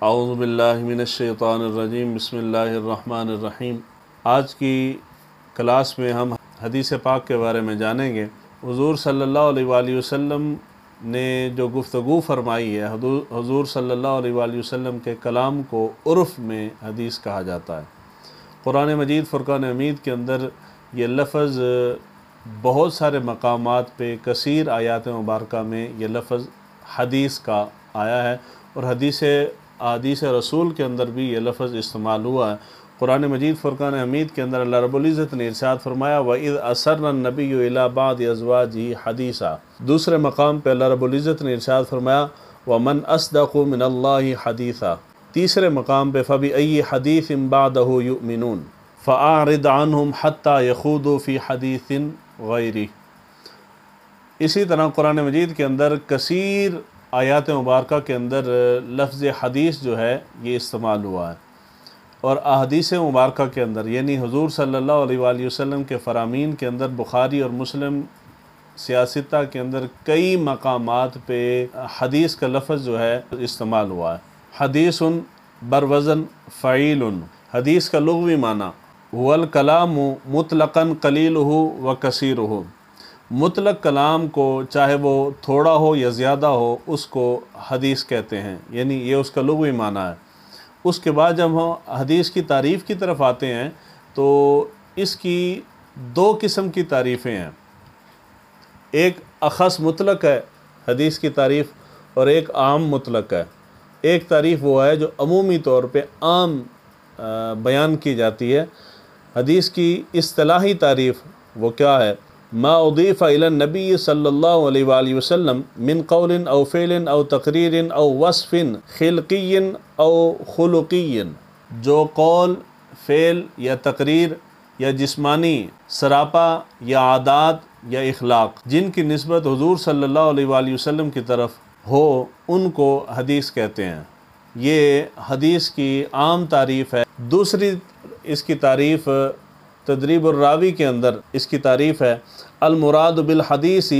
اعوذ باللہ من الشیطان الرجیم بسم اللہ الرحمن الرحیم۔ آج کی کلاس میں ہم حدیث پاک کے بارے میں جانیں گے۔ حضور صلی اللہ علیہ وآلہ وسلم نے جو گفتگو فرمائی ہے، حضور صلی اللہ علیہ وآلہ وسلم کے کلام کو عرف میں حدیث کہا جاتا ہے۔ قرآن مجید فرقان حمید کے اندر یہ لفظ بہت سارے مقامات پہ کثیر آیات مبارکہ میں یہ لفظ حدیث کا آیا ہے، اور حدیث رسول کے اندر بھی یہ لفظ استعمال ہوا ہے۔ قرآن مجید فرقان حمید کے اندر اللہ رب العزت نے ارشاد فرمایا وَإِذْ أَسَرَّ النَّبِيُّ إِلَىٰ بَعْضِ أَزْوَاجِهِ حَدِيثًا۔ دوسرے مقام پہ اللہ رب العزت نے ارشاد فرمایا وَمَنْ أَصْدَقُ مِنَ اللَّهِ حَدِيثًا۔ تیسرے مقام پہ فَبِأَيِّ حَدِيثٍ بَعْدَهُ يُؤْمِنُونَ فَأَعْرِضْ عَنْهُمْ حَتَّى يَخُوضُوا فِي حَدِيثٍ غَيْرِهِ۔ اسی طرح قرآن مجید کے اندر کثیر آیات مبارکہ کے اندر لفظ حدیث جو ہے یہ استعمال ہوا ہے، اور احادیث مبارکہ کے اندر یعنی حضور صلی اللہ علیہ وآلہ وسلم کے فرامین کے اندر بخاری اور مسلم سیاستہ کے اندر کئی مقامات پہ حدیث کا لفظ جو ہے استعمال ہوا ہے۔ حدیث بروزن فعیل، حدیث کا لغوی معنی هو الکلام مطلقا قلیلہ و کثیرہ۔ مطلق کلام کو چاہے وہ تھوڑا ہو یا زیادہ ہو اس کو حدیث کہتے ہیں، یعنی یہ اس کا لغوی معنی ہے۔ اس کے بعد جب ہم حدیث کی تعریف کی طرف آتے ہیں تو اس کی دو قسم کی تعریفیں ہیں، ایک اخص مطلق ہے حدیث کی تعریف، اور ایک عام مطلق ہے۔ ایک تعریف وہ ہے جو عمومی طور پہ عام بیان کی جاتی ہے۔ حدیث کی اصطلاحی تعریف وہ کیا ہے؟ ما اضیف الی النبی صلی اللہ علیہ وآلہ وسلم من قول او فعل او تقریر او وصف خلقی او خلقی، جو قول، فعل یا تقریر یا جسمانی سراپا یا عادات یا اخلاق جن کی نسبت حضور صلی اللہ علیہ وآلہ وسلم کی طرف ہو ان کو حدیث کہتے ہیں۔ یہ حدیث کی عام تعریف ہے۔ دوسری اس کی تعریف تدریب الراوی کے اندر اس کی تعریف ہے المراد بالحدیث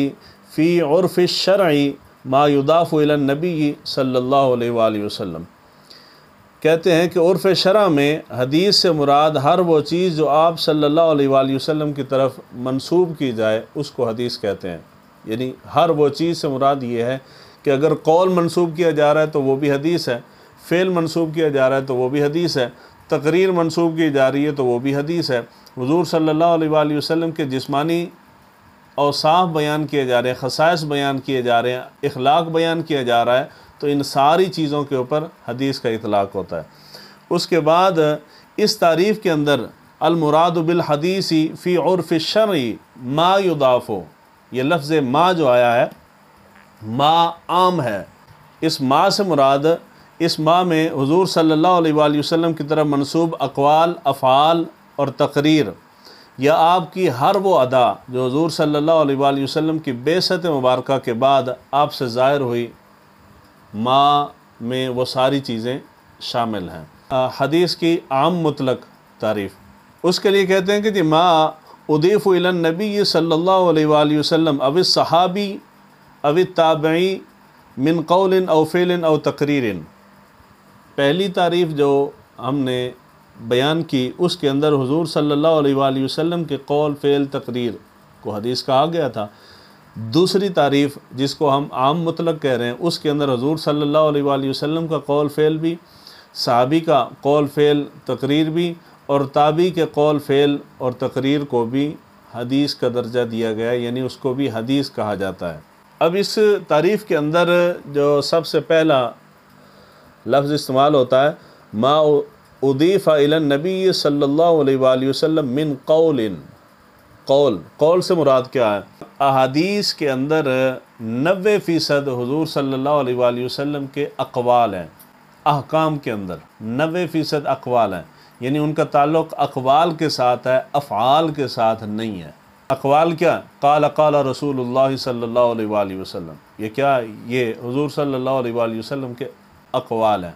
فی عرف الشرع ما یضاف الی النبی صلی اللہ علیہ وآلہ وسلم۔ کہتے ہیں کہ عرف شرع میں حدیث سے مراد ہر وہ چیز جو آپ صلی اللہ علیہ وآلہ وسلم کی طرف منسوب کی جائے اس کو حدیث کہتے ہیں۔ یعنی ہر وہ چیز سے مراد یہ ہے کہ اگر قول منسوب کیا جا رہا ہے تو وہ بھی حدیث ہے، فعل منسوب کیا جا رہا ہے تو وہ بھی حدیث ہے، تقریر منسوب کی جا رہی ہے تو وہ بھی حدیث ہے، حضور صلی اللہ علیہ وآلہ وسلم کے جسمانی اوصاف بیان کیے جا رہے ہیں، خصائص بیان کیے جا رہے ہیں، اخلاق بیان کیا جا رہا ہے، تو ان ساری چیزوں کے اوپر حدیث کا اطلاق ہوتا ہے۔ اس کے بعد اس تعریف کے اندر المراد بالحدیث فی عرف الشرع ما یضاف، یہ لفظ ما جو آیا ہے ما عام ہے۔ اس ما سے مراد اس ما میں حضور صلی اللہ علیہ وآلہ وسلم کی طرف منسوب اقوال، افعال اور تقریر، یا آپ کی ہر وہ ادا جو حضور صلی اللہ علیہ وآلہ وسلم کی بعثت مبارکہ کے بعد آپ سے ظاہر ہوئی، ما میں وہ ساری چیزیں شامل ہیں۔ حدیث کی عام مطلق تعریف اس کے لیے کہتے ہیں کہ جی ما اضیف الی النبی صلی اللہ علیہ وآلہ وسلم او الصحابی او التابعی من قول او فعل او تقریر۔ پہلی تعریف جو ہم نے بیان کی اس کے اندر حضور صلی اللہ علیہ وآلہ وسلم کے قول، فعل، تقریر کو حدیث کہا گیا تھا۔ دوسری تعریف جس کو ہم عام مطلق کہہ رہے ہیں اس کے اندر حضور صلی اللہ علیہ وآلہ وسلم کا قول، فعل بھی، صحابی کا قول، فعل، تقریر بھی، اور تابعی کے قول، فعل اور تقریر کو بھی حدیث کا درجہ دیا گیا ہے، یعنی اس کو بھی حدیث کہا جاتا ہے۔ اب اس تعریف کے اندر جو سب سے پہلا لفظ استعمال ہوتا ہے ما اضیف الی النبی صلی اللہ علیہ وآلہ وسلم من قول۔ قول سے مراد کیا ہے؟ احادیث کے اندر 90% حضور صلی اللہ علیہ وآلہ وسلم کے اقوال ہیں۔ احکام کے اندر 90% اقوال ہیں، یعنی ان کا تعلق اقوال کے ساتھ ہے، افعال کے ساتھ نہیں ہے۔ اقوال کیا؟ قال قال رسول اللہ صلی اللہ علیہ وآلہ وسلم، یہ کیا؟ یہ حضور صلی اللہ علیہ وآلہ وسلم کے اقوال ہیں،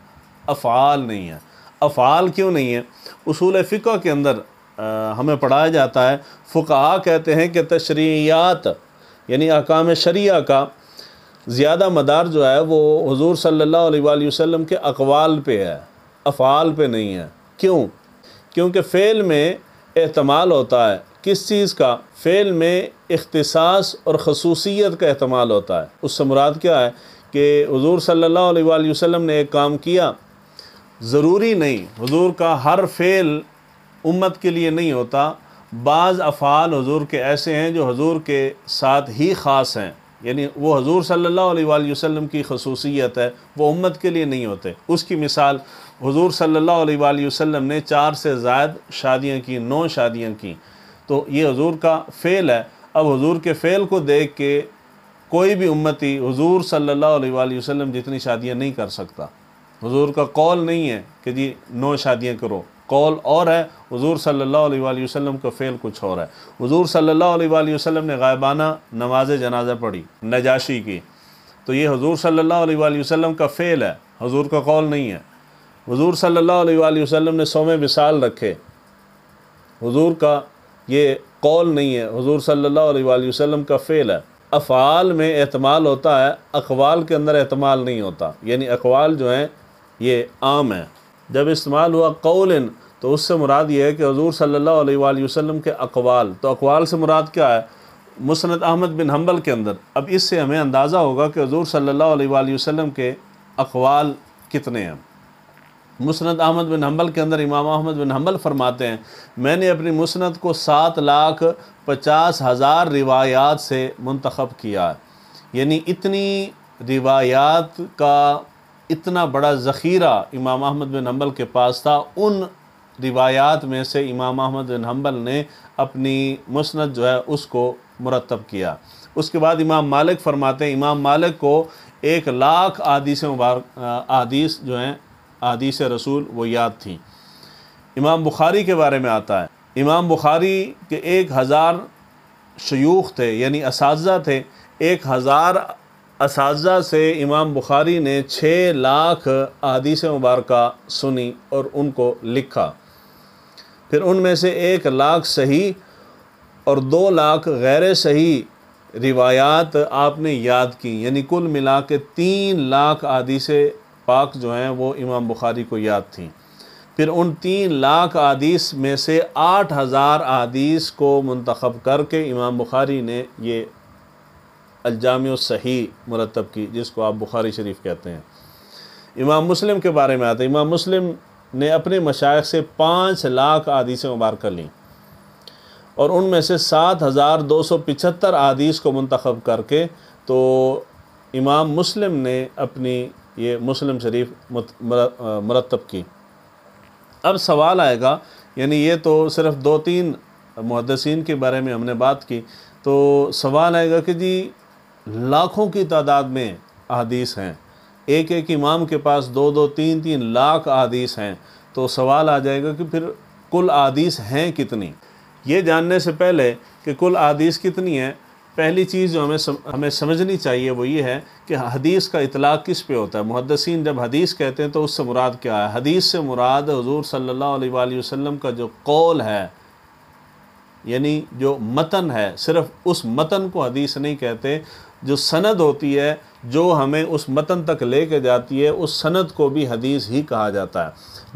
افعال نہیں ہیں۔ افعال کیوں نہیں ہیں؟ اصول فقہ کے اندر ہمیں پڑھایا جاتا ہے، فقہا کہتے ہیں کہ تشریعات یعنی احکام شریعہ کا زیادہ مدار جو ہے وہ حضور صلی اللہ علیہ وآلہ وسلم کے اقوال پہ ہے، افعال پہ نہیں ہے۔ کیوں؟ کیونکہ فعل میں احتمال ہوتا ہے، کس چیز کا؟ فعل میں اختصاص اور خصوصیت کا احتمال ہوتا ہے۔ اس سے مراد کیا ہے کہ حضور صلی اللہ علیہ وآلہ وسلم نے ایک کام کیا، ضروری نہیں حضور کا ہر فعل امت کے لیے نہیں ہوتا، بعض افعال حضور کے ایسے ہیں جو حضور کے ساتھ ہی خاص ہیں، یعنی وہ حضور صلی اللہ علیہ وآلہ وسلم کی خصوصیت ہے، وہ امت کے لیے نہیں ہوتے۔ اس کی مثال حضور صلی اللہ علیہ وآلہ وسلم نے 4 سے زائد شادیاں کی، 9 شادیاں کی، تو یہ حضور کا فعل ہے۔ اب حضور کے فعل کو دیکھ کے کوئی بھی امتی حضور صلی اللہ علیہ وآلہ وسلم جتنی شادیاں نہیں کر سکتا۔ حضور کا قول نہیں ہے کہ جی 9 شادیاں کرو، قول اور ہے، حضور صلی اللہ علیہ وآلہ وسلم کا فعل کچھ اور ہے۔ حضور صلی اللہ علیہ وآلہ وسلم نے غائبانہ نماز جنازہ پڑھی نجاشی کی، تو یہ حضور صلی اللہ علیہ وآلہ وسلم کا فعل ہے، حضور کا قول نہیں ہے۔ حضور صلی اللہ علیہ وآلہ وسلم نے صوم وصال رکھے، حضور کا یہ قول نہیں ہے، حضور صلی اللہ علیہ وآلہ وسلم کا فعل ہے۔ افعال میں احتمال ہوتا ہے، اقوال کے اندر احتمال نہیں ہوتا، یعنی اقوال جو ہیں یہ عام ہیں۔ جب استعمال ہوا قول تو اس سے مراد یہ ہے کہ حضور صلی اللہ علیہ وآلہ وسلم کے اقوال، تو اقوال سے مراد کیا ہے؟ مسند احمد بن حنبل کے اندر، اب اس سے ہمیں اندازہ ہوگا کہ حضور صلی اللہ علیہ وآلہ وسلم کے اقوال کتنے ہیں۔ مسند احمد بن حنبل کے اندر امام احمد بن حنبل فرماتے ہیں، میں نے اپنی مسند کو 7,50,000 روایات سے منتخب کیا ہے، یعنی اتنی روایات کا اتنا بڑا ذخیرہ امام احمد بن حنبل کے پاس تھا۔ ان روایات میں سے امام احمد بن حنبل نے اپنی مسند جو ہے اس کو مرتب کیا۔ اس کے بعد امام مالک فرماتے ہیں، امام مالک کو 1,00,000 احادیث جو ہیں احادیث رسول وہ یاد تھیں۔ امام بخاری کے بارے میں آتا ہے، امام بخاری کے 1,000 شیوخ تھے، یعنی اساتذہ تھے۔ 1,000 اساتذہ سے امام بخاری نے 6,00,000 احادیث مبارکہ سنی اور ان کو لکھا۔ پھر ان میں سے 1,00,000 صحیح اور 2,00,000 غیر صحیح روایات آپ نے یاد کی، یعنی کل ملا کے 3,00,000 احادیث پاک جو ہیں وہ امام بخاری کو یاد تھیں۔ پھر ان 3,00,000 احادیث میں سے 8,000 احادیث کو منتخب کر کے امام بخاری نے یہ الجامع الصحیح مرتب کی، جس کو آپ بخاری شریف کہتے ہیں۔ امام مسلم کے بارے میں آتا ہے، امام مسلم نے اپنے مشائخ سے 5,00,000 احادیث مبارکہ لیں اور ان میں سے 7,275 احادیث کو منتخب کر کے تو امام مسلم نے اپنی یہ مسلم شریف مرتب کی۔ اب سوال آئے گا، یعنی یہ تو صرف 2-3 محدثین کے بارے میں ہم نے بات کی، تو سوال آئے گا کہ جی لاکھوں کی تعداد میں احادیث ہیں، ایک ایک امام کے پاس 2-2 3-3 لاکھ احادیث ہیں، تو سوال آ جائے گا کہ پھر کل احادیث ہیں کتنی؟ یہ جاننے سے پہلے کہ کل احادیث کتنی ہیں، پہلی چیز جو ہمیں سمجھنی چاہیے وہ یہ ہے کہ حدیث کا اطلاق کس پہ ہوتا ہے۔ محدثین جب حدیث کہتے ہیں تو اس سے مراد کیا ہے؟ حدیث سے مراد حضور صلی اللہ علیہ وآلہ وسلم کا جو قول ہے، یعنی جو متن ہے، صرف اس متن کو حدیث نہیں کہتے، جو سند ہوتی ہے جو ہمیں اس متن تک لے کے جاتی ہے، اس سند کو بھی حدیث ہی کہا جاتا ہے۔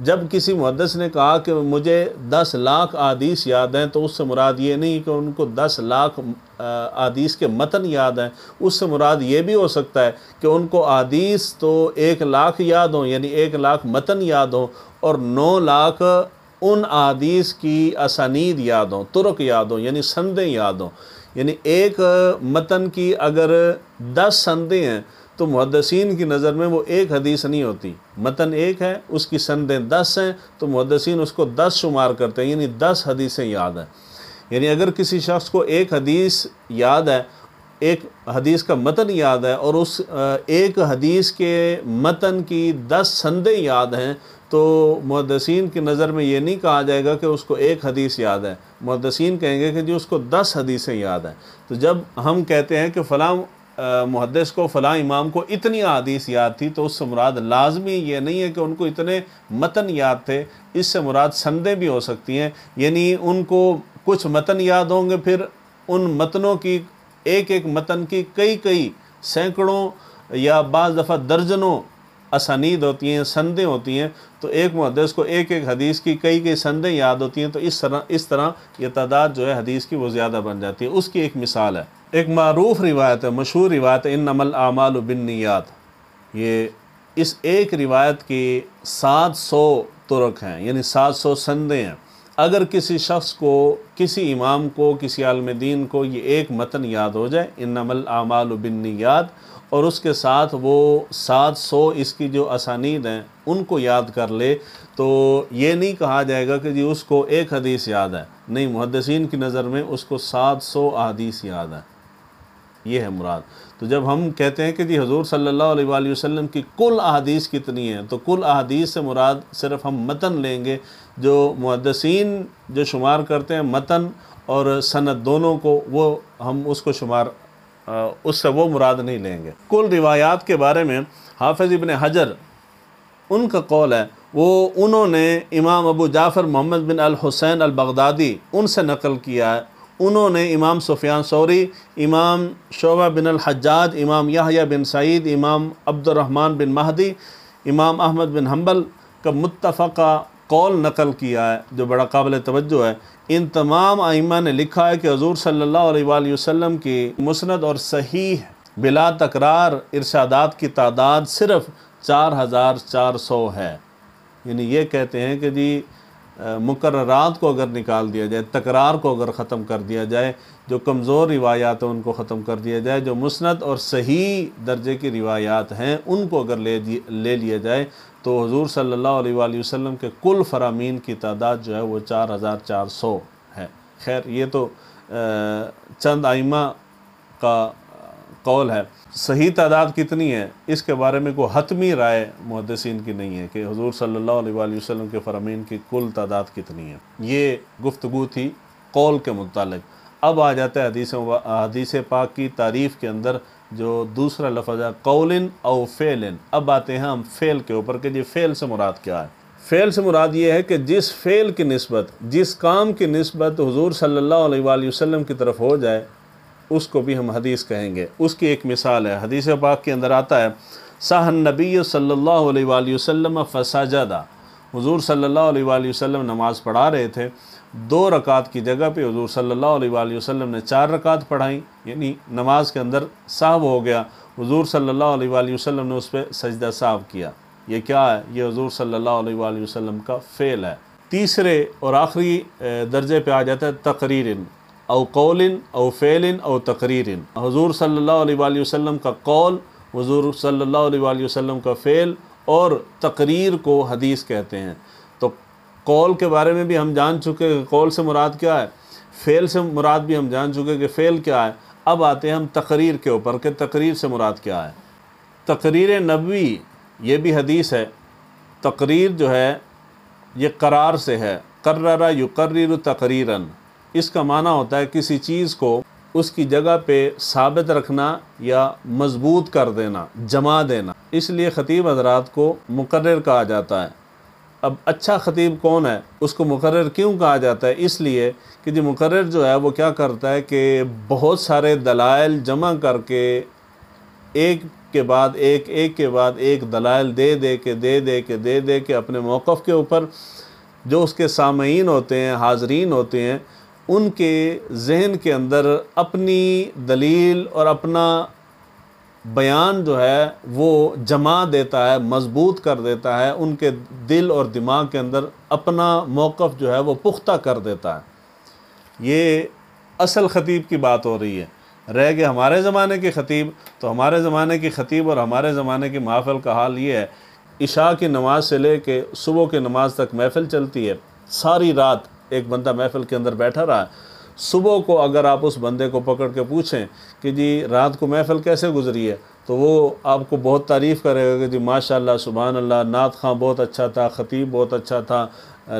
جب کسی محدث نے کہا کہ مجھے 10,00,000 احادیث یاد ہیں، تو اس سے مراد یہ نہیں کہ ان کو 10,00,000 احادیث کے متن یاد ہیں، اس سے مراد یہ بھی ہو سکتا ہے کہ ان کو احادیث تو 1,00,000 یاد ہوں، یعنی 1,00,000 متن یاد ہوں، اور 9,00,000 ان احادیث کی اسانید یاد ہوں، طرق یاد ہوں، یعنی سندیں یاد ہوں۔ یعنی ایک متن کی اگر 10 سندیں ہیں تو محدثین کی نظر میں وہ ایک حدیث نہیں ہوتی، متن ایک ہے، اس کی سندیں 10 ہیں، تو محدثین اس کو 10 شمار کرتے ہیں، یعنی 10 حدیثیں یاد ہیں۔ یعنی اگر کسی شخص کو ایک حدیث یاد ہے، ایک حدیث کا متن یاد ہے، اور اس ایک حدیث کے متن کی 10 سندیں یاد ہیں، تو محدثین کی نظر میں یہ نہیں کہا جائے گا کہ اس کو ایک حدیث یاد ہے، محدثین کہیں گے کہ جی اس کو 10 حدیثیں یاد ہیں۔ تو جب ہم کہتے ہیں کہ فلاں محدث کو، فلاں امام کو اتنی احادیث یاد تھی، تو اس سے مراد لازمی یہ نہیں ہے کہ ان کو اتنے متن یاد تھے، اس سے مراد سندیں بھی ہو سکتی ہیں، یعنی ان کو کچھ متن یاد ہوں گے، پھر ان متنوں کی ایک ایک متن کی کئی سینکڑوں یا بعض دفعہ درجنوں اسانید ہوتی ہیں، سندیں ہوتی ہیں، تو ایک محدث کو ایک ایک حدیث کی کئی سندیں یاد ہوتی ہیں، تو اس طرح یہ تعداد جو ہے حدیث کی وہ زیادہ بن جاتی ہے۔ اس کی ایک مثال ہے، ایک معروف روایت ہے، مشہور روایت ہے، انما الاعمال بالنیات۔ یہ اس ایک روایت کی 700 طرق ہیں، یعنی 700 سندیں ہیں۔ اگر کسی شخص کو، کسی امام کو، کسی عالم دین کو یہ ایک متن یاد ہو جائے، انما الاعمال بالنیات، اور اس کے ساتھ وہ 700 اس کی جو اسانید ہیں ان کو یاد کر لے، تو یہ نہیں کہا جائے گا کہ جی اس کو ایک حدیث یاد ہے، نہیں، محدثین کی نظر میں اس کو 700 احادیث یاد ہیں، یہ ہے مراد۔ تو جب ہم کہتے ہیں کہ جی حضور صلی اللہ علیہ وآلہ وسلم کی کل احادیث کتنی ہیں، تو کل احادیث سے مراد صرف ہم متن لیں گے، جو محدثین جو شمار کرتے ہیں متن اور سند دونوں کو، وہ ہم اس کو شمار، اس سے وہ مراد نہیں لیں گے۔ کل روایات کے بارے میں حافظ ابن حجر ان کا قول ہے، انہوں نے امام ابو جعفر محمد بن الحسین البغدادی ان سے نقل کیا ہے، انہوں نے امام سفیان ثوری، امام شعبہ بن الحجاج، امام یحییٰ بن سعید، امام عبد الرحمن بن مہدی، امام احمد بن حنبل کا متفقہ قول نقل کیا ہے، جو بڑا قابل توجہ ہے۔ ان تمام ائمہ نے لکھا ہے کہ حضور صلی اللہ علیہ وآلہ وسلم کی مسند اور صحیح بلا تکرار ارشادات کی تعداد صرف 4400 ہے۔ یعنی یہ کہتے ہیں کہ جی مکررات کو اگر نکال دیا جائے، تکرار کو اگر ختم کر دیا جائے، جو کمزور روایات ہیں ان کو ختم کر دیا جائے، جو مسند اور صحیح درجے کی روایات ہیں ان کو اگر لے لیا جائے، تو حضور صلی اللہ علیہ وآلہ وسلم کے کل فرامین کی تعداد جو ہے وہ 4400 ہے۔ خیر، یہ تو چند ائمہ کا قول ہے، صحیح تعداد کتنی ہے اس کے بارے میں کوئی حتمی رائے محدثین کی نہیں ہے کہ حضور صلی اللہ علیہ وآلہ وسلم کے فرامین کی کل تعداد کتنی ہے۔ یہ گفتگو تھی قول کے متعلق۔ اب آ جاتا ہے حدیث پاک کی تعریف کے اندر جو دوسرا لفظ ہے قول او فعل۔ اب آتے ہیں ہم فعل کے اوپر کہ جی فعل سے مراد کیا ہے۔ فعل سے مراد یہ ہے کہ جس فعل کی نسبت، جس کام کی نسبت حضور صلی اللہ علیہ وآلہ وسلم کی طرف ہو جائے اس کو بھی ہم حدیث کہیں گے۔ اس کی ایک مثال ہے، حدیث پاک کے اندر آتا ہے، صح النبی صلی اللہ علیہ وآلہ وسلم فسجد۔ حضور صلی اللہ علیہ وآلہ وسلم نماز پڑھا رہے تھے، 2 رکعت کی جگہ پہ حضور صلی اللہ علیہ وآلہ وسلم نے 4 رکعت پڑھائیں، یعنی نماز کے اندر سہو ہو گیا، حضور صلی اللہ علیہ وآلہ وسلم نے اس پہ سجدہ سہو کیا۔ یہ کیا ہے؟ یہ حضور صلی اللہ علیہ وآلہ وسلم کا فعل ہے۔ تیسرے اور آخری درجے پہ آ جاتا ہے تقریر، او قول او فعل او تقریر۔ حضور صلی اللہ علیہ وآلہ وسلم کا قول، حضور صلی اللہ علیہ وآلہ وسلم کا فعل، اور تقریر کو حدیث کہتے ہیں۔ تو قول کے بارے میں بھی ہم جان چکے کہ قول سے مراد کیا ہے، فعل سے مراد بھی ہم جان چکے کہ فعل کیا ہے۔ اب آتے ہیں ہم تقریر کے اوپر کہ تقریر سے مراد کیا ہے۔ تقریر نبوی یہ بھی حدیث ہے۔ تقریر جو ہے یہ قرار سے ہے، قرر یقرر تقریراً۔ اس کا معنی ہوتا ہے کسی چیز کو اس کی جگہ پہ ثابت رکھنا یا مضبوط کر دینا، جما دینا۔ اس لیے خطیب حضرات کو مقرر کہا جاتا ہے۔ اب اچھا خطیب کون ہے، اس کو مقرر کیوں کہا جاتا ہے؟ اس لیے کہ جو مقرر جو ہے وہ کیا کرتا ہے کہ بہت سارے دلائل جمع کر کے ایک کے بعد ایک کے بعد ایک دلائل دے کے اپنے موقف کے اوپر جو اس کے سامعین ہوتے ہیں، حاضرین ہوتے ہیں، ان کے ذہن کے اندر اپنی دلیل اور اپنا بیان جو ہے وہ جما دیتا ہے، مضبوط کر دیتا ہے، ان کے دل اور دماغ کے اندر اپنا موقف جو ہے وہ پختہ کر دیتا ہے۔ یہ اصل خطیب کی بات ہو رہی ہے۔ رہ گئے ہمارے زمانے کے خطیب، تو ہمارے زمانے کی خطیب اور ہمارے زمانے کی محفل کا حال یہ ہے، عشاء کی نماز سے لے کے صبح کی نماز تک محفل چلتی ہے، ساری رات ایک بندہ محفل کے اندر بیٹھا رہا ہے۔ صبح کو اگر آپ اس بندے کو پکڑ کے پوچھیں کہ جی رات کو محفل کیسے گزری ہے، تو وہ آپ کو بہت تعریف کرے گا کہ جی ماشاءاللہ سبحان اللہ، نعت خواں بہت اچھا تھا، خطیب بہت اچھا تھا،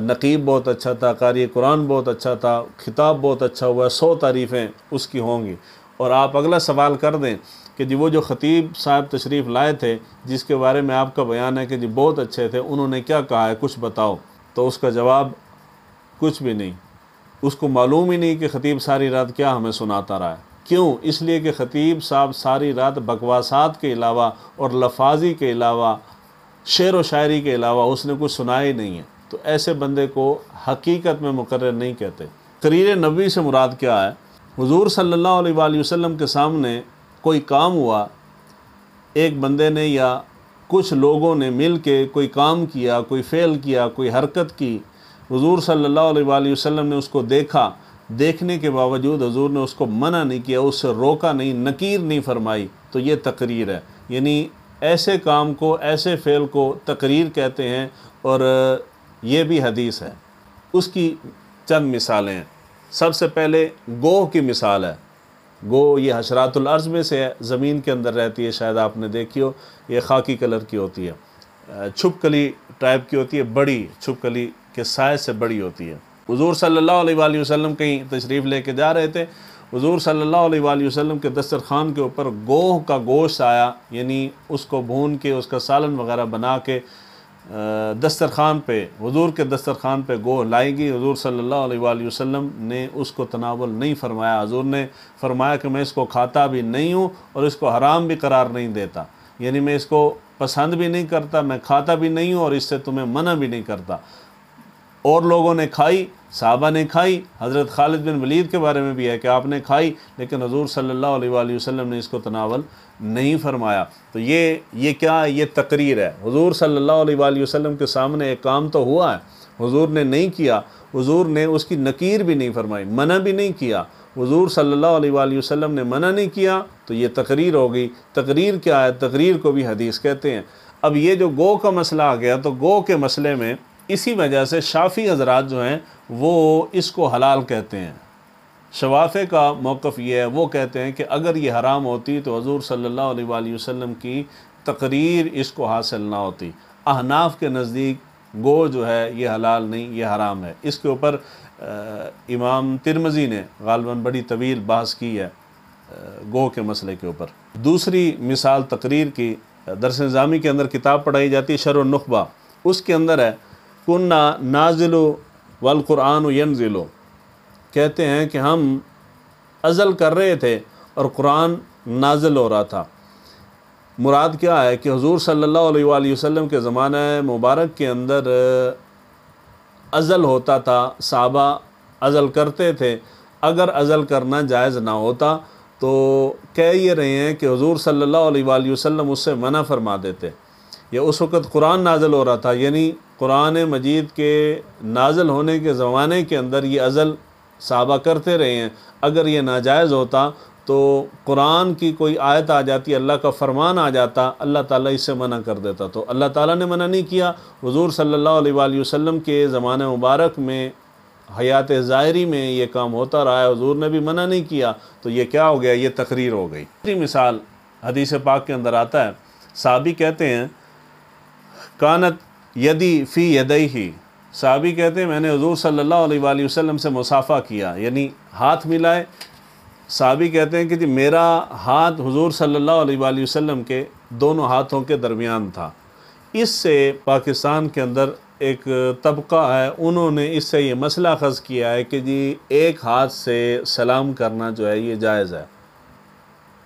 نقیب بہت اچھا تھا، قاری قرآن بہت اچھا تھا، خطاب بہت اچھا ہوا، 100 تعریفیں اس کی ہوں گی۔ اور آپ اگلا سوال کر دیں کہ جی وہ جو خطیب صاحب تشریف لائے تھے جس کے بارے میں آپ کا بیان ہے کہ جی بہت اچھے تھے، انہوں نے کیا کہا ہے، کچھ بتاؤ، تو اس کا جواب کچھ بھی نہیں۔ اس کو معلوم ہی نہیں کہ خطیب ساری رات کیا ہمیں سناتا رہا ہے، کیوں؟ اس لیے کہ خطیب صاحب ساری رات بکواسات کے علاوہ اور لفاظی کے علاوہ، شعر و شاعری کے علاوہ اس نے کچھ سنایا ہی نہیں ہے، تو ایسے بندے کو حقیقت میں مقرر نہیں کہتے۔ تقریر نبوی سے مراد کیا ہے؟ حضور صلی اللہ علیہ وآلہ وسلم کے سامنے کوئی کام ہوا، ایک بندے نے یا کچھ لوگوں نے مل کے کوئی کام کیا، کوئی فعل کیا، کوئی حرکت کی، حضور صلی اللہ علیہ وآلہ وسلم نے اس کو دیکھا، دیکھنے کے باوجود حضور نے اس کو منع نہیں کیا، اس سے روکا نہیں، نکیر نہیں فرمائی، تو یہ تقریر ہے۔ یعنی ایسے کام کو، ایسے فعل کو تقریر کہتے ہیں، اور یہ بھی حدیث ہے۔ اس کی چند مثالیں ہیں۔ سب سے پہلے گوہ کی مثال ہے۔ گو یہ حشرات الارض میں سے ہے، زمین کے اندر رہتی ہے، شاید آپ نے دیکھی ہو، یہ خاکی کلر کی ہوتی ہے، چھپکلی ٹائپ کی ہوتی ہے، بڑی چھپکلی کے سائز سے بڑی ہوتی ہے۔ حضور صلی اللہ علیہ وآلہ وسلم کہیں تشریف لے کے جا رہے تھے، حضور صلی اللہ علیہ وآلہ وسلم کے دسترخوان کے اوپر گوہ کا گوشت آیا، یعنی اس کو بھون کے، اس کا سالن وغیرہ بنا کے دسترخوان پہ، حضور کے دسترخوان پہ گوہ لائے گی۔ حضور صلی اللہ علیہ وآلہ وسلم نے اس کو تناول نہیں فرمایا۔ حضور نے فرمایا کہ میں اس کو کھاتا بھی نہیں ہوں اور اس کو حرام بھی قرار نہیں دیتا، یعنی میں اس کو پسند بھی نہیں کرتا، میں کھاتا بھی نہیں ہوں اور اس سے تمہیں منع بھی نہیں کرتا۔ اور لوگوں نے کھائی، صحابہ نے کھائی، حضرت خالد بن ولید کے بارے میں بھی ہے کہ آپ نے کھائی، لیکن حضور صلی اللہ علیہ وآلہ وسلم نے اس کو تناول نہیں فرمایا۔ تو یہ کیا ہے؟ یہ تقریر ہے۔ حضور صلی اللہ علیہ وآلہ وسلم کے سامنے ایک کام تو ہوا ہے، حضور نے نہیں کیا، حضور نے اس کی نکیر بھی نہیں فرمائی، منع بھی نہیں کیا۔ حضور صلی اللہ علیہ وآلہ وسلم نے منع نہیں کیا تو یہ تقریر ہو گئی۔ تقریر کیا ہے؟ تقریر کو بھی حدیث کہتے ہیں۔ اب یہ جو گو کا مسئلہ آ گیا، تو گو کے مسئلے میں اسی وجہ سے شافعی حضرات جو ہیں وہ اس کو حلال کہتے ہیں۔ شوافع کا موقف یہ ہے، وہ کہتے ہیں کہ اگر یہ حرام ہوتی تو حضور صلی اللہ علیہ وآلہ وسلم کی تقریر اس کو حاصل نہ ہوتی۔ احناف کے نزدیک گو جو ہے یہ حلال نہیں، یہ حرام ہے۔ اس کے اوپر امام ترمذی نے غالباً بڑی طویل بحث کی ہے گو کے مسئلے کے اوپر۔ دوسری مثال تقریر کی، درس نظامی کے اندر کتاب پڑھائی جاتی ہے شرح النخبہ، اس کے اندر ہے کنّا نازل والقرآن ینزل، کہتے ہیں کہ ہم ازل کر رہے تھے اور قرآن نازل ہو رہا تھا۔ مراد کیا ہے کہ حضور صلی اللہ علیہ وآلہ وسلم کے زمانہ مبارک کے اندر ازل ہوتا تھا، صحابہ ازل کرتے تھے۔ اگر ازل کرنا جائز نہ ہوتا تو کہہ یہ رہے ہیں کہ حضور صلی اللہ علیہ وآلہ وسلم اس سے منع فرما دیتے، یا اس وقت قرآن نازل ہو رہا تھا، یعنی قرآن مجید کے نازل ہونے کے زمانے کے اندر یہ ازل صحابہ کرتے رہے ہیں۔ اگر یہ ناجائز ہوتا تو قرآن کی کوئی آیت آ جاتی، اللہ کا فرمان آ جاتا، اللہ تعالیٰ اس سے منع کر دیتا، تو اللہ تعالیٰ نے منع نہیں کیا، حضور صلی اللہ علیہ وآلہ وسلم کے زمانہ مبارک میں حیات ظاہری میں یہ کام ہوتا رہا ہے، حضور نے بھی منع نہیں کیا، تو یہ کیا ہو گیا؟ یہ تقریر ہو گئی۔ دوسری مثال حدیث پاک کے اندر آتا ہے، صحابی کہتے ہیں کانت یدی فی یدیہ، صحابی کہتے ہیں میں نے حضور صلی اللہ علیہ وآلہ وسلم سے مصافحہ کیا، یعنی ہاتھ ملائے۔ صحابی کہتے ہیں کہ جی میرا ہاتھ حضور صلی اللہ علیہ وآلہ وسلم کے دونوں ہاتھوں کے درمیان تھا۔ اس سے پاکستان کے اندر ایک طبقہ ہے، انہوں نے اس سے یہ مسئلہ اخذ کیا ہے کہ جی ایک ہاتھ سے سلام کرنا جو ہے یہ جائز ہے۔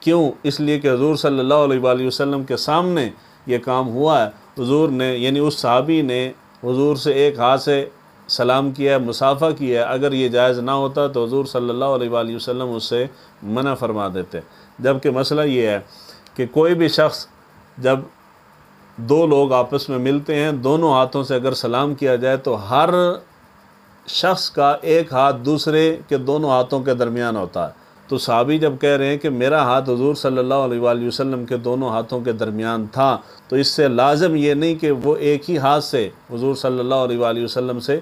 کیوں؟ اس لیے کہ حضور صلی اللہ علیہ وآلہ وسلم کے سامنے یہ کام ہوا ہے، حضور نے یعنی اس صحابی نے حضور سے ایک ہاتھ سے سلام کیا ہے، مصافحہ کیا ہے۔ اگر یہ جائز نہ ہوتا تو حضور صلی اللہ علیہ وآلہ وسلم اس سے منع فرما دیتے۔ جبکہ مسئلہ یہ ہے کہ کوئی بھی شخص، جب دو لوگ آپس میں ملتے ہیں، دونوں ہاتھوں سے اگر سلام کیا جائے تو ہر شخص کا ایک ہاتھ دوسرے کے دونوں ہاتھوں کے درمیان ہوتا ہے۔ تو صحابی جب کہہ رہے ہیں کہ میرا ہاتھ حضور صلی اللہ علیہ وآلہ وسلم کے دونوں ہاتھوں کے درمیان تھا، تو اس سے لازم یہ نہیں کہ وہ ایک ہی ہاتھ سے حضور صلی اللہ علیہ وآلہ وسلم سے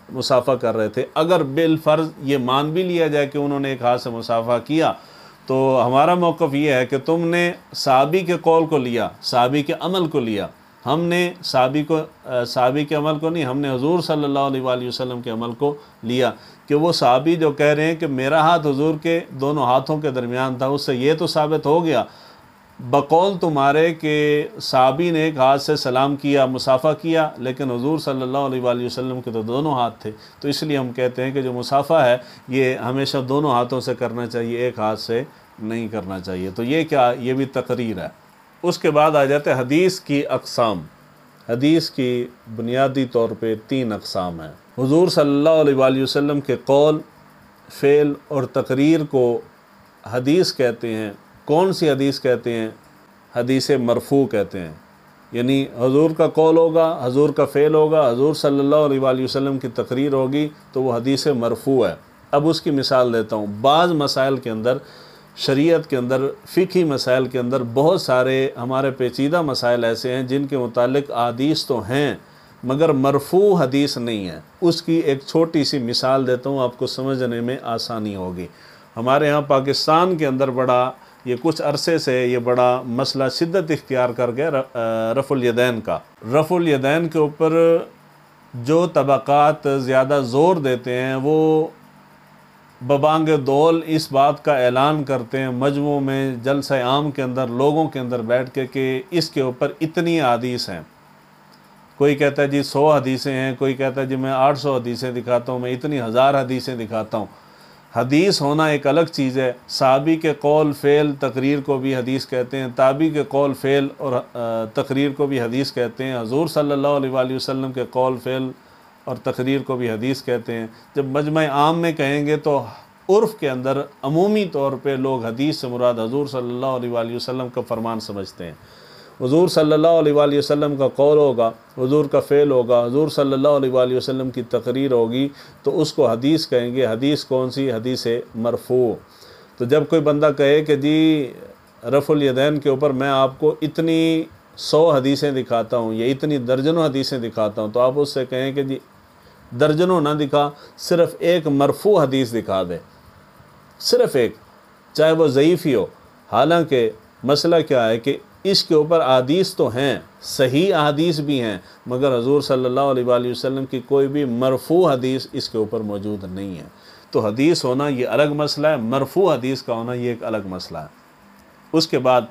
مصافحہ کر رہے تھے۔ اگر بالفرض یہ مان بھی لیا جائے کہ انہوں نے ایک ہاتھ سے مصافحہ کیا، تو ہمارا موقف یہ ہے کہ تم نے صحابی کے قول کو لیا، صحابی کے عمل کو لیا، ہم نے صحابی کے عمل کو نہیں، ہم نے حضور صلی اللہ علیہ وآلہ وسلم کے عمل کو لیا۔ کہ وہ صحابی جو کہہ رہے ہیں کہ میرا ہاتھ حضور کے دونوں ہاتھوں کے درمیان تھا، اس سے یہ تو ثابت ہو گیا بقول تمہارے کہ صحابی نے ایک ہاتھ سے سلام کیا، مصافحہ کیا، لیکن حضور صلی اللہ علیہ وآلہ وسلم کے تو دونوں ہاتھ تھے، تو اس لیے ہم کہتے ہیں کہ جو مصافحہ ہے یہ ہمیشہ دونوں ہاتھوں سے کرنا چاہیے، ایک ہاتھ سے نہیں کرنا چاہیے۔ تو یہ کیا، یہ بھی تقریر ہے۔ اس کے بعد آ جاتے ہیں حدیث کی اقسام۔ حدیث کی بنیادی طور پہ 3 اقسام ہیں۔ حضور صلی اللہ علیہ وآلہ وسلم کے قول، فعل اور تقریر کو حدیث کہتے ہیں۔ کون سی حدیث کہتے ہیں؟ حدیث مرفوع کہتے ہیں۔ یعنی حضور کا قول ہوگا، حضور کا فعل ہوگا، حضور صلی اللہ علیہ وآلہ وسلم کی تقریر ہوگی تو وہ حدیث مرفوع ہے۔ اب اس کی مثال دیتا ہوں۔ بعض مسائل کے اندر، شریعت کے اندر، فقہی مسائل کے اندر بہت سارے ہمارے پیچیدہ مسائل ایسے ہیں جن کے متعلق احادیث تو ہیں مگر مرفوع حدیث نہیں ہے۔ اس کی ایک چھوٹی سی مثال دیتا ہوں، آپ کو سمجھنے میں آسانی ہوگی۔ ہمارے ہاں پاکستان کے اندر یہ کچھ عرصے سے یہ بڑا مسئلہ شدت اختیار کر گیا رفع الیدین کا۔ رفع الیدین کے اوپر جو طبقات زیادہ زور دیتے ہیں وہ ببانگ دول اس بات کا اعلان کرتے ہیں مجموع میں، جلسہ عام کے اندر، لوگوں کے اندر بیٹھ کے کہ اس کے اوپر اتنی احادیث ہیں۔ کوئی کہتا ہے جی 100 حدیثیں ہیں، کوئی کہتا ہے جی میں 800 حدیثیں دکھاتا ہوں، میں اتنی 1000 حدیثیں دکھاتا ہوں۔ حدیث ہونا ایک الگ چیز ہے۔ صحابی کے قول، فعل، تقریر کو بھی حدیث کہتے ہیں، تابعی کے قول، فعل اور تقریر کو بھی حدیث کہتے ہیں، حضور صلی اللہ علیہ وآلہ وسلم کے قول، فعل اور تقریر کو بھی حدیث کہتے ہیں۔ جب مجمع عام میں کہیں گے تو عرف کے اندر عمومی طور پہ لوگ حدیث سے مراد حضور صلی اللہ علیہ وآلہ وسلم کا فرمان سمجھتے ہیں۔ حضور صلی اللہ علیہ وآلہ وسلم کا قول ہوگا، حضور کا فعل ہوگا، حضور صلی اللہ علیہ وآلہ وسلم کی تقریر ہوگی تو اس کو حدیث کہیں گے۔ حدیث کون سی؟ حدیث مرفوع۔ تو جب کوئی بندہ کہے کہ جی رفع الیدین کے اوپر میں آپ کو اتنی 100 حدیثیں دکھاتا ہوں یا اتنی درجنوں حدیثیں دکھاتا ہوں، تو آپ اس سے کہیں کہ جی درجنوں نہ دکھا، صرف ایک مرفوع حدیث دکھا دے، صرف ایک، چاہے وہ ضعیف ہی ہو۔ حالانکہ مسئلہ کیا ہے کہ اس کے اوپر احادیث تو ہیں، صحیح احادیث بھی ہیں، مگر حضور صلی اللہ علیہ وآلہ وسلم کی کوئی بھی مرفوع حدیث اس کے اوپر موجود نہیں ہے۔ تو حدیث ہونا یہ الگ مسئلہ ہے، مرفوع حدیث کا ہونا یہ ایک الگ مسئلہ ہے۔ اس کے بعد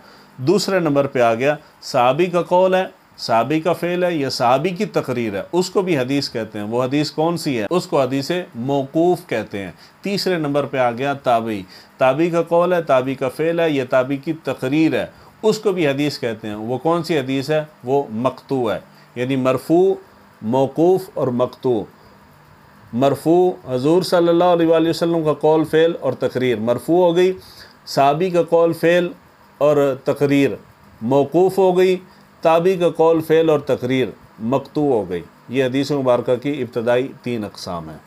دوسرے نمبر پہ آ گیا صحابی کا قول ہے، صحابی کا فعل ہے یا صحابی کی تقریر ہے، اس کو بھی حدیث کہتے ہیں۔ وہ حدیث کون سی ہے؟ اس کو حدیث موقوف کہتے ہیں۔ تیسرے نمبر پہ آ گیا تابعی۔ تابعی کا قول ہے، تابعی کا فعل ہے یا تابعی کی تقریر ہے، اس کو بھی حدیث کہتے ہیں۔ وہ کون سی حدیث ہے؟ وہ مقطوع ہے۔ یعنی مرفوع، موقوف اور مقطوع۔ مرفوع حضور صلی اللہ علیہ وآلہ وسلم کا قول، فعل اور تقریر مرفوع ہو گئی، صحابی کا قول، فعل اور تقریر موقوف ہو گئی، تابعی کا قول، فعل اور تقریر مقطوع ہو گئی۔ یہ حدیث مبارکہ کی ابتدائی 3 اقسام ہیں۔